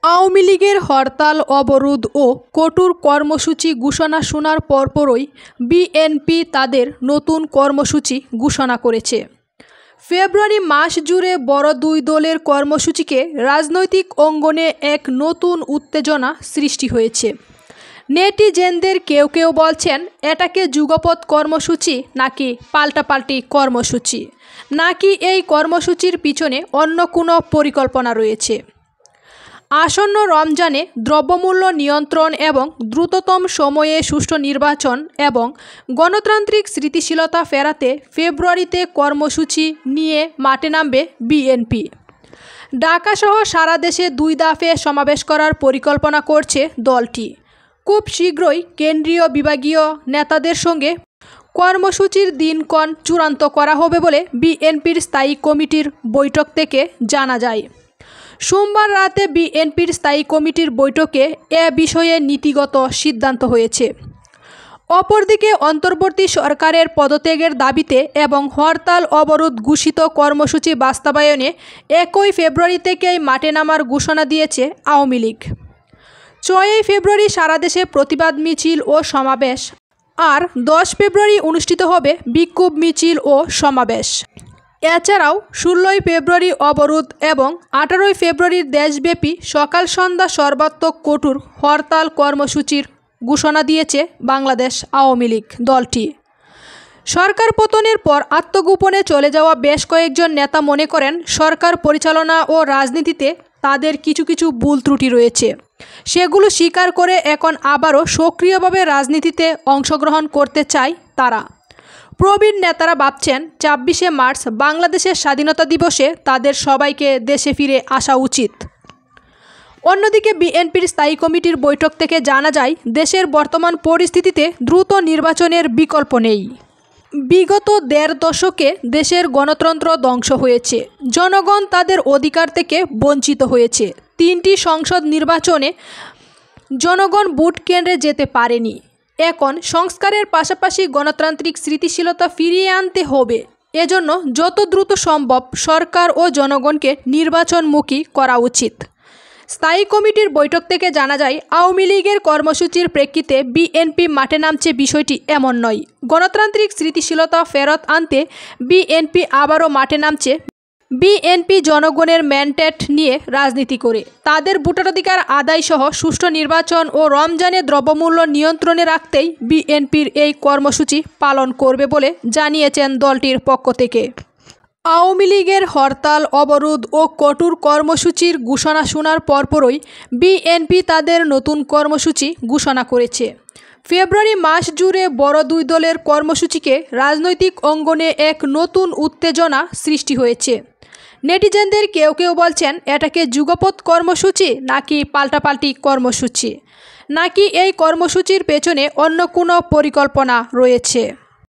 আওয়ামী লীগের হরতাল অবরোধ ও কঠোর কর্মসূচি ঘোষণা শোনার পরপরই বিএনপি তাদের নতুন কর্মসূচি ঘোষণা করেছে। ফেব্রুয়ারি মাস জুড়ে বড় দুই দলের কর্মসূচিকে রাজনৈতিক অঙ্গনে এক নতুন উত্তেজনা সৃষ্টি হয়েছে। নেটিজেনদের কেউ কেউ বলছেন এটাকে যুগপৎ কর্মসূচি নাকি পাল্টাপাল্টি কর্মসূচি, নাকি এই কর্মসূচির পিছনে অন্য কোনো পরিকল্পনা রয়েছে। আসন্ন রমজানে দ্রব্যমূল্য নিয়ন্ত্রণ এবং দ্রুততম সময়ে সুষ্ঠু নির্বাচন এবং গণতান্ত্রিক স্থিতিশীলতা ফেরাতে ফেব্রুয়ারিতে কর্মসূচি নিয়ে মাঠে নামবে বিএনপি। ঢাকাসহ সারা দেশে 2 দফায় সমাবেশ করার পরিকল্পনা করছে দলটি। খুব শীঘ্রই কেন্দ্রীয় বিভাগীয় নেতাদের সঙ্গে কর্মসূচির দিনক্ষণ চূড়ান্ত করা হবে বলে বিএনপির স্থায়ী কমিটির বৈঠক থেকে জানা যায়। সোমবার রাতে বিএনপির স্থায়ী কমিটির বৈঠকে এ বিষয়ে নীতিগত সিদ্ধান্ত হয়েছে। অপরদিকে অন্তর্বর্তী সরকারের পদত্যাগের দাবিতে এবং হরতাল অবরোধ ঘোষিত কর্মসূচি বাস্তবায়নে 1 ফেব্রুয়ারি থেকেই মাঠে নামার ঘোষণা দিয়েছে আওয়ামী লীগ। 6 ফেব্রুয়ারি সারা দেশে প্রতিবাদ মিছিল ও সমাবেশ, আর 10 ফেব্রুয়ারি অনুষ্ঠিত হবে বিক্ষোভ মিছিল ও সমাবেশ। এছাড়াও 16 ফেব্রুয়ারি অবরোধ এবং 18 ফেব্রুয়ারির দেশব্যাপী সকাল সন্ধ্যা সর্বাত্মক কঠোর হরতাল কর্মসূচির ঘোষণা দিয়েছে বাংলাদেশ আওয়ামী লীগ দলটি। সরকার পতনের পর আত্মগোপনে চলে যাওয়া বেশ কয়েকজন নেতা মনে করেন সরকার পরিচালনা ও রাজনীতিতে তাদের কিছু ভুল ত্রুটি রয়েছে, সেগুলো স্বীকার করে এখন আবারও সক্রিয়ভাবে রাজনীতিতে অংশগ্রহণ করতে চায় তারা। প্রবীণ নেতারা ভাবছেন 26শে মার্চ বাংলাদেশের স্বাধীনতা দিবসে তাদের সবাইকে দেশে ফিরে আসা উচিত। অন্যদিকে বিএনপির স্থায়ী কমিটির বৈঠক থেকে জানা যায় দেশের বর্তমান পরিস্থিতিতে দ্রুত নির্বাচনের বিকল্প নেই। বিগত 1.5 দশকে দেশের গণতন্ত্র ধ্বংস হয়েছে, জনগণ তাদের অধিকার থেকে বঞ্চিত হয়েছে। 3টি সংসদ নির্বাচনে জনগণ ভোট কেন্দ্রে যেতে পারেনি। এখন সংস্কারের পাশাপাশি গণতান্ত্রিক স্থিতিশীলতা ফিরিয়ে আনতে হবে। এজন্য যত দ্রুত সম্ভব সরকার ও জনগণকে নির্বাচনমুখী করা উচিত। স্থায়ী কমিটির বৈঠক থেকে জানা যায় আওয়ামী লীগের কর্মসূচির প্রেক্ষিতে বিএনপি মাঠে নামছে বিষয়টি এমন নয়। গণতান্ত্রিক স্থিতিশীলতা ফেরত আনতে বিএনপি আবারও মাঠে নামছে। বিএনপি জনগণের ম্যান্ডেট নিয়ে রাজনীতি করে তাদের ভোটাধিকার আদায়সহ সুষ্ঠু নির্বাচন ও রমজানে দ্রব্যমূল্য নিয়ন্ত্রণে রাখতেই বিএনপির এই কর্মসূচি পালন করবে বলে জানিয়েছেন দলটির পক্ষ থেকে। আওয়ামী লীগের হরতাল অবরোধ ও কঠোর কর্মসূচির ঘোষণা শোনার পরপরই বিএনপি তাদের নতুন কর্মসূচি ঘোষণা করেছে। ফেব্রুয়ারি মাস জুড়ে বড় দুই দলের কর্মসূচিকে রাজনৈতিক অঙ্গনে এক নতুন উত্তেজনা সৃষ্টি হয়েছে। নেটিজেনদের কেউ কেউ বলছেন এটাকে যুগপৎ কর্মসূচি নাকি পাল্টাপাল্টি কর্মসূচি, নাকি এই কর্মসূচির পেছনে অন্য কোনো পরিকল্পনা রয়েছে।